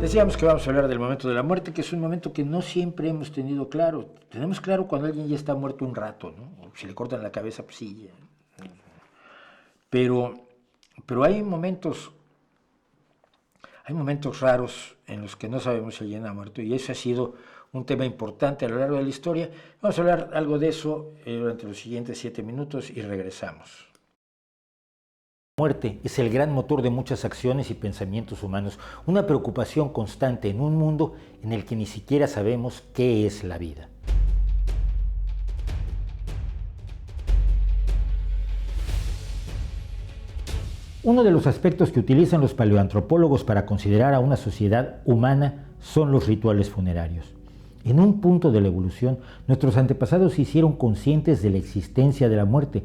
Decíamos que vamos a hablar del momento de la muerte, que es un momento que no siempre hemos tenido claro. Tenemos claro cuando alguien ya está muerto un rato, ¿no? O si le cortan la cabeza, pues sí. Pero hay momentos raros en los que no sabemos si alguien ha muerto, y eso ha sido un tema importante a lo largo de la historia. Vamos a hablar algo de eso durante los siguientes 7 minutos y regresamos. La muerte es el gran motor de muchas acciones y pensamientos humanos, una preocupación constante en un mundo en el que ni siquiera sabemos qué es la vida. Uno de los aspectos que utilizan los paleoantropólogos para considerar a una sociedad humana son los rituales funerarios. En un punto de la evolución, nuestros antepasados se hicieron conscientes de la existencia de la muerte,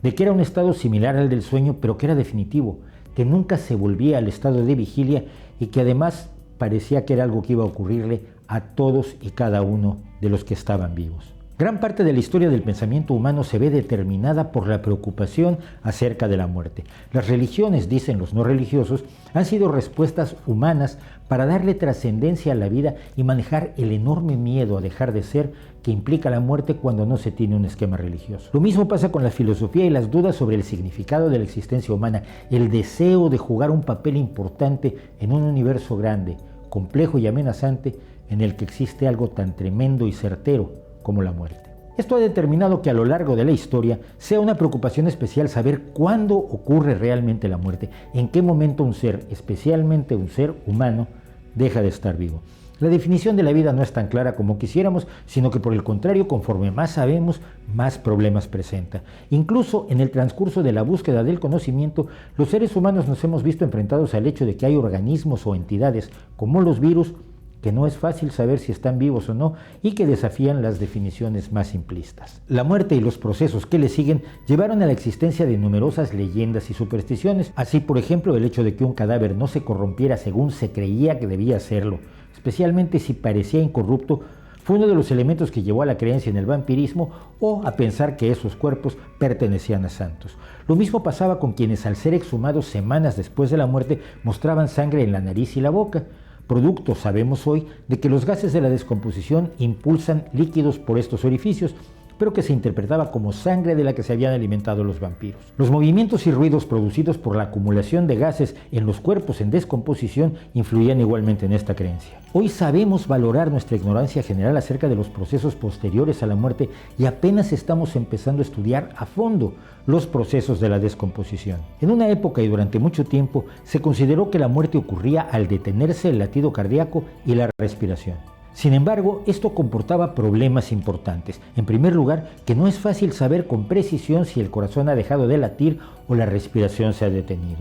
de que era un estado similar al del sueño, pero que era definitivo, que nunca se volvía al estado de vigilia y que además parecía que era algo que iba a ocurrirle a todos y cada uno de los que estaban vivos. Gran parte de la historia del pensamiento humano se ve determinada por la preocupación acerca de la muerte. Las religiones, dicen los no religiosos, han sido respuestas humanas para darle trascendencia a la vida y manejar el enorme miedo a dejar de ser que implica la muerte cuando no se tiene un esquema religioso. Lo mismo pasa con la filosofía y las dudas sobre el significado de la existencia humana, el deseo de jugar un papel importante en un universo grande, complejo y amenazante, en el que existe algo tan tremendo y certero como la muerte. Esto ha determinado que a lo largo de la historia sea una preocupación especial saber cuándo ocurre realmente la muerte, en qué momento un ser, especialmente un ser humano, deja de estar vivo. La definición de la vida no es tan clara como quisiéramos, sino que por el contrario, conforme más sabemos, más problemas presenta. Incluso en el transcurso de la búsqueda del conocimiento, los seres humanos nos hemos visto enfrentados al hecho de que hay organismos o entidades, como los virus, que no es fácil saber si están vivos o no y que desafían las definiciones más simplistas. La muerte y los procesos que le siguen llevaron a la existencia de numerosas leyendas y supersticiones. Así, por ejemplo, el hecho de que un cadáver no se corrompiera según se creía que debía hacerlo, especialmente si parecía incorrupto, fue uno de los elementos que llevó a la creencia en el vampirismo o a pensar que esos cuerpos pertenecían a santos. Lo mismo pasaba con quienes, al ser exhumados semanas después de la muerte, mostraban sangre en la nariz y la boca. Producto, sabemos hoy, de que los gases de la descomposición impulsan líquidos por estos orificios, pero que se interpretaba como sangre de la que se habían alimentado los vampiros. Los movimientos y ruidos producidos por la acumulación de gases en los cuerpos en descomposición influían igualmente en esta creencia. Hoy sabemos valorar nuestra ignorancia general acerca de los procesos posteriores a la muerte y apenas estamos empezando a estudiar a fondo los procesos de la descomposición. En una época y durante mucho tiempo se consideró que la muerte ocurría al detenerse el latido cardíaco y la respiración. Sin embargo, esto comportaba problemas importantes. En primer lugar, que no es fácil saber con precisión si el corazón ha dejado de latir o la respiración se ha detenido.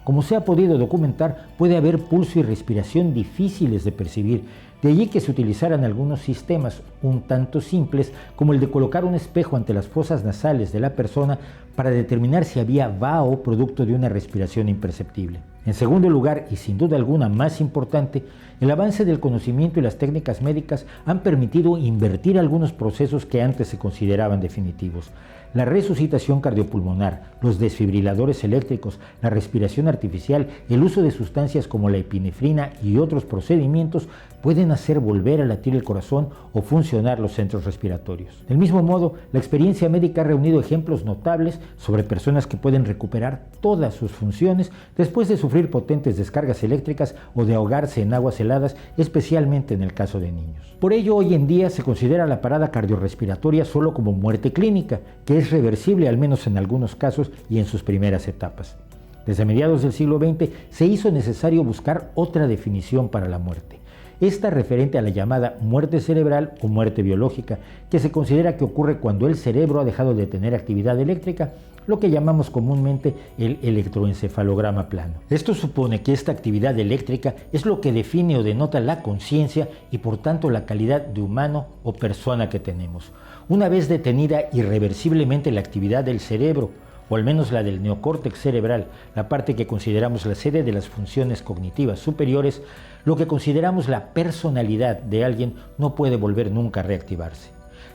Como se ha podido documentar, puede haber pulso y respiración difíciles de percibir. De allí que se utilizaran algunos sistemas un tanto simples, como el de colocar un espejo ante las fosas nasales de la persona para determinar si había vaho producto de una respiración imperceptible. En segundo lugar, y sin duda alguna más importante, el avance del conocimiento y las técnicas médicas han permitido invertir algunos procesos que antes se consideraban definitivos. La resucitación cardiopulmonar, los desfibriladores eléctricos, la respiración artificial, el uso de sustancias como la epinefrina y otros procedimientos pueden hacer volver a latir el corazón o funcionar los centros respiratorios. Del mismo modo, la experiencia médica ha reunido ejemplos notables sobre personas que pueden recuperar todas sus funciones después de sufrir potentes descargas eléctricas o de ahogarse en aguas heladas, especialmente en el caso de niños. Por ello, hoy en día se considera la parada cardiorrespiratoria solo como muerte clínica, que es reversible al menos en algunos casos y en sus primeras etapas. Desde mediados del siglo XX se hizo necesario buscar otra definición para la muerte. Esta referente a la llamada muerte cerebral o muerte biológica, que se considera que ocurre cuando el cerebro ha dejado de tener actividad eléctrica, lo que llamamos comúnmente el electroencefalograma plano. Esto supone que esta actividad eléctrica es lo que define o denota la conciencia y por tanto la calidad de humano o persona que tenemos. Una vez detenida irreversiblemente la actividad del cerebro, o al menos la del neocórtex cerebral, la parte que consideramos la sede de las funciones cognitivas superiores, lo que consideramos la personalidad de alguien no puede volver nunca a reactivarse.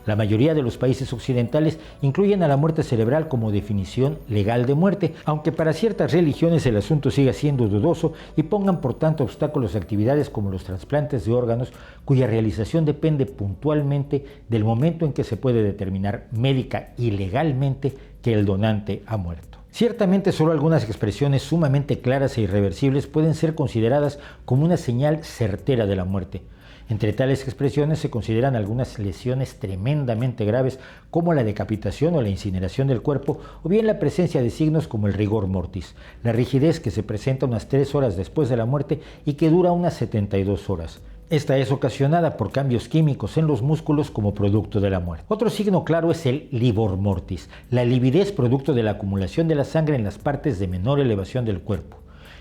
La mayoría de los países occidentales incluyen a la muerte cerebral como definición legal de muerte, aunque para ciertas religiones el asunto siga siendo dudoso y pongan por tanto obstáculos a actividades como los trasplantes de órganos, cuya realización depende puntualmente del momento en que se puede determinar médica y legalmente que el donante ha muerto. Ciertamente solo algunas expresiones sumamente claras e irreversibles pueden ser consideradas como una señal certera de la muerte. Entre tales expresiones se consideran algunas lesiones tremendamente graves como la decapitación o la incineración del cuerpo, o bien la presencia de signos como el rigor mortis, la rigidez que se presenta unas 3 horas después de la muerte y que dura unas 72 horas. Esta es ocasionada por cambios químicos en los músculos como producto de la muerte. Otro signo claro es el livor mortis, la lividez producto de la acumulación de la sangre en las partes de menor elevación del cuerpo.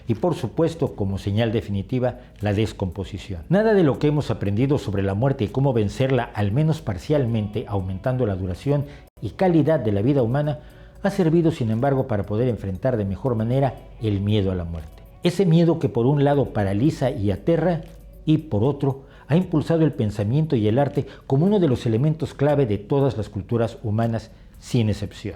Y por supuesto, como señal definitiva, la descomposición. Nada de lo que hemos aprendido sobre la muerte y cómo vencerla, al menos parcialmente, aumentando la duración y calidad de la vida humana, ha servido sin embargo para poder enfrentar de mejor manera el miedo a la muerte. Ese miedo que por un lado paraliza y aterra, y por otro, ha impulsado el pensamiento y el arte como uno de los elementos clave de todas las culturas humanas, sin excepción.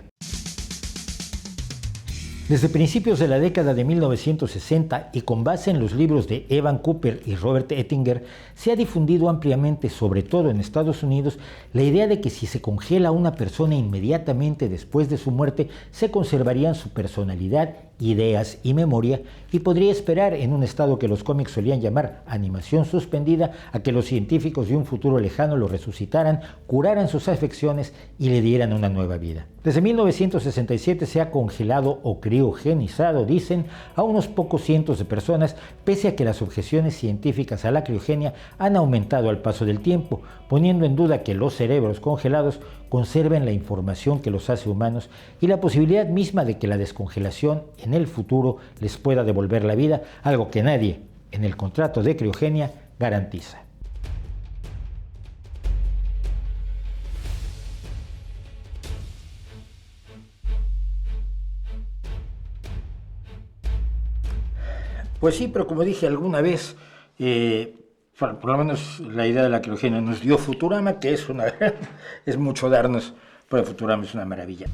Desde principios de la década de 1960 y con base en los libros de Evan Cooper y Robert Ettinger, se ha difundido ampliamente, sobre todo en Estados Unidos, la idea de que si se congela a una persona inmediatamente después de su muerte, se conservarían su personalidad, ideas y memoria, y podría esperar en un estado que los cómics solían llamar animación suspendida a que los científicos de un futuro lejano lo resucitaran, curaran sus afecciones y le dieran una nueva vida. Desde 1967 se ha congelado o criogenizado, dicen, a unos pocos cientos de personas, pese a que las objeciones científicas a la criogenia han aumentado al paso del tiempo, poniendo en duda que los cerebros congelados conserven la información que los hace humanos y la posibilidad misma de que la descongelación en el futuro les pueda devolver la vida, algo que nadie en el contrato de criogenia garantiza. Pues sí, pero como dije alguna vez, bueno, por lo menos la idea de la criogenia nos dio Futurama, que es mucho darnos, pero Futurama es una maravilla.